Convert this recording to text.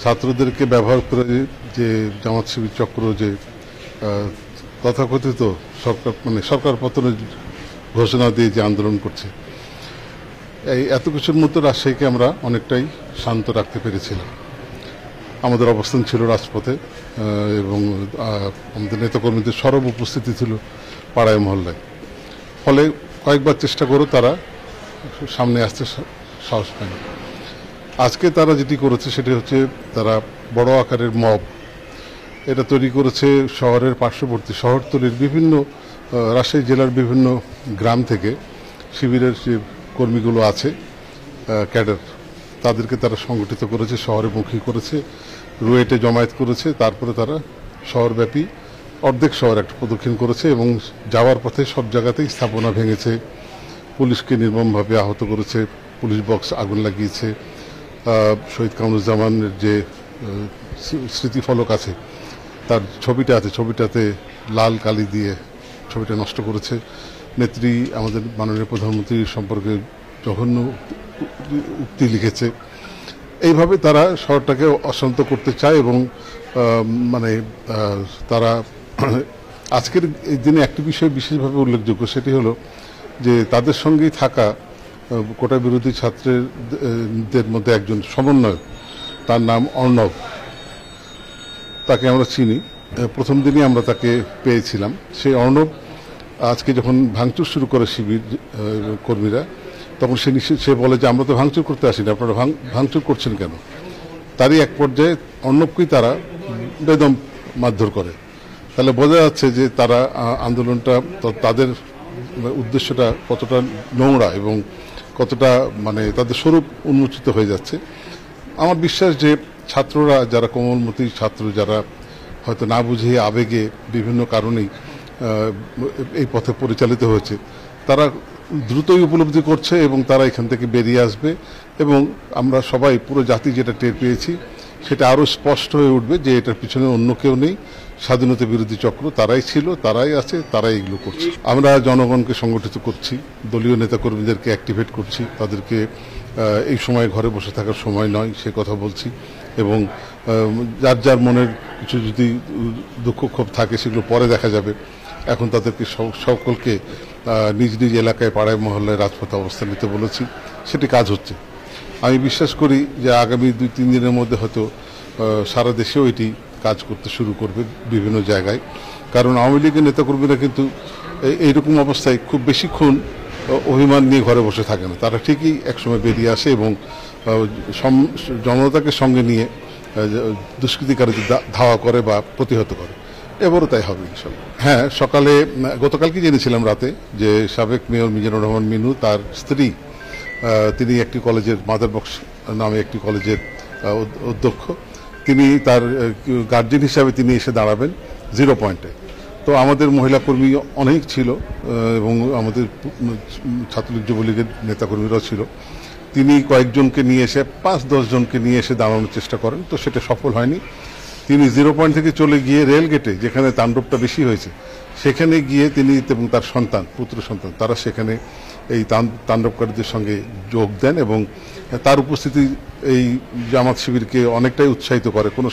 ছাত্রদেরকে ব্যবহার করে যে জামাত শিবির চক্র যে তথাকথিত সরকার পতনের ঘোষণা দিয়ে যে আন্দোলন করছে, এই এত কিছুর মধ্যে রাজশাহীকে আমরা অনেকটাই শান্ত রাখতে পেরেছিলাম। আমাদের অবস্থান ছিল রাজপথে এবং আমাদের নেতাকর্মীদের সরব উপস্থিতি ছিল পাড়ায় মহল্লায়। ফলে কয়েকবার চেষ্টা করে তারা সামনে আসতে সাহস পায়নি। আজকে তারা যেটি করেছে সেটি হচ্ছে তারা বড় আকারের মব এটা তৈরি করেছে শহরের পার্শ্ববর্তী শহরতলির বিভিন্ন রাজশাহী জেলার বিভিন্ন গ্রাম থেকে শিবিরের যে কর্মীগুলো আছে ক্যাডার, তাদেরকে তারা সংগঠিত করেছে, শহরে মুখী করেছে, রুয়েটে জমায়েত করেছে। তারপরে তারা শহরব্যাপী অর্ধেক শহর একটা প্রদক্ষিণ করেছে এবং যাওয়ার পথে সব জায়গাতেই স্থাপনা ভেঙেছে, পুলিশকে নির্মমভাবে আহত করেছে, পুলিশ বক্স আগুন লাগিয়েছে, শহীদ কামরুজ্জামানের যে স্মৃতিফলক আছে তার ছবিটা আছে, ছবিটাতে লাল কালি দিয়ে ছবিটা নষ্ট করেছে। নেত্রী আমাদের মাননীয় প্রধানমন্ত্রী সম্পর্কে জঘন্য উক্তি লিখেছে। এইভাবে তারা শহরটাকে অশান্ত করতে চায় এবং তারা আজকের এই দিনে একটি বিষয় বিশেষভাবে উল্লেখযোগ্য, সেটি হলো যে তাদের সঙ্গেই থাকা কোটা বিরোধী ছাত্রদের মধ্যে একজন সমন্বয়ক, তার নাম অর্ণব, তাকে আমরা চিনি। প্রথম দিনই আমরা তাকে পেয়েছিলাম। সেই অর্ণব আজকে যখন ভাঙচুর শুরু করে শিবির কর্মীরা, তখন সে বলে যে আমরা তো ভাঙচুর করতে আসিনি, আপনারা ভাঙচুর করছেন কেন? তারই এক পর্যায়ে অর্ণবকেই তারা বেদম মারধর করে। তাহলে বোঝা যাচ্ছে যে তারা আন্দোলনটা, তাদের উদ্দেশ্যটা কতটা নোংরা এবং কতটা তাদের স্বরূপ উন্মোচিত হয়ে যাচ্ছে। আমার বিশ্বাস যে ছাত্ররা, যারা কোমলমতি ছাত্র, যারা হয়তো না বুঝে আবেগে বিভিন্ন কারণেই এই পথে পরিচালিত হয়েছে, তারা দ্রুতই উপলব্ধি করছে এবং তারা এখান থেকে বেরিয়ে আসবে এবং আমরা সবাই, পুরো জাতি যেটা টের পেয়েছি, সেটা আরও স্পষ্ট হয়ে উঠবে যে এটার পিছনে অন্য কেউ নেই, স্বাধীনতা বিরোধী চক্র তারাই ছিল, তারাই আছে, তারাই এগুলো করছে। আমরা জনগণকে সংগঠিত করছি, দলীয় নেতাকর্মীদেরকে অ্যাক্টিভেট করছি, তাদেরকে এই সময় ঘরে বসে থাকার সময় নয় সে কথা বলছি এবং যার যার মনের কিছু যদি দুঃখ ক্ষোভ থাকে সেগুলো পরে দেখা যাবে। এখন তাদেরকে সকলকে নিজ নিজ এলাকায়, পাড়ায় মহল্লায়, রাজপথে অবস্থান নিতে বলেছি, সেটি কাজ হচ্ছে। আমি বিশ্বাস করি যে আগামী 2-3 দিনের মধ্যে হয়তো সারা দেশেও এটি কাজ করতে শুরু করবে বিভিন্ন জায়গায়। কারণ আওয়ামী লীগের নেতাকর্মীরা কিন্তু এইরকম অবস্থায় খুব বেশিক্ষণ অভিমান নিয়ে ঘরে বসে থাকে না, তারা ঠিকই একসময় বেরিয়ে আসে এবং জনতাকে সঙ্গে নিয়ে দুষ্কৃতিকারীদের ধাওয়া করে বা প্রতিহত করে। এবারও তাই হবে ইনশাল্লাহ। হ্যাঁ, সকালে গতকালকে জেনেছিলাম রাতে যে সাবেক মেয়র মিজানুর রহমান মিনু, তার স্ত্রী, তিনি একটি কলেজের, মাদার বক্স নামে একটি কলেজের অধ্যক্ষ, তিনি তার গার্জেন হিসাবে তিনি এসে দাঁড়াবেন 0 পয়েন্টে। তো আমাদের মহিলা কর্মী অনেক ছিল এবং আমাদের ছাত্রলীগ যুবলীগের নেতাকর্মীরাও ছিল। তিনি কয়েকজনকে নিয়ে এসে, 5-10 জনকে নিয়ে এসে দাঁড়ানোর চেষ্টা করেন, তো সেটা সফল হয়নি। তিনি 0 পয়েন্ট থেকে চলে গিয়ে রেল গেটে, যেখানে তাণ্ডবটা বেশি হয়েছে, সেখানে গিয়ে তিনি এবং তার সন্তান, পুত্র সন্তান, তারা সেখানে এই তাণ্ডবকারীদের সঙ্গে যোগ দেন এবং তার উপস্থিতি এই জামাত শিবিরকে অনেকটাই উৎসাহিত করে। কোনো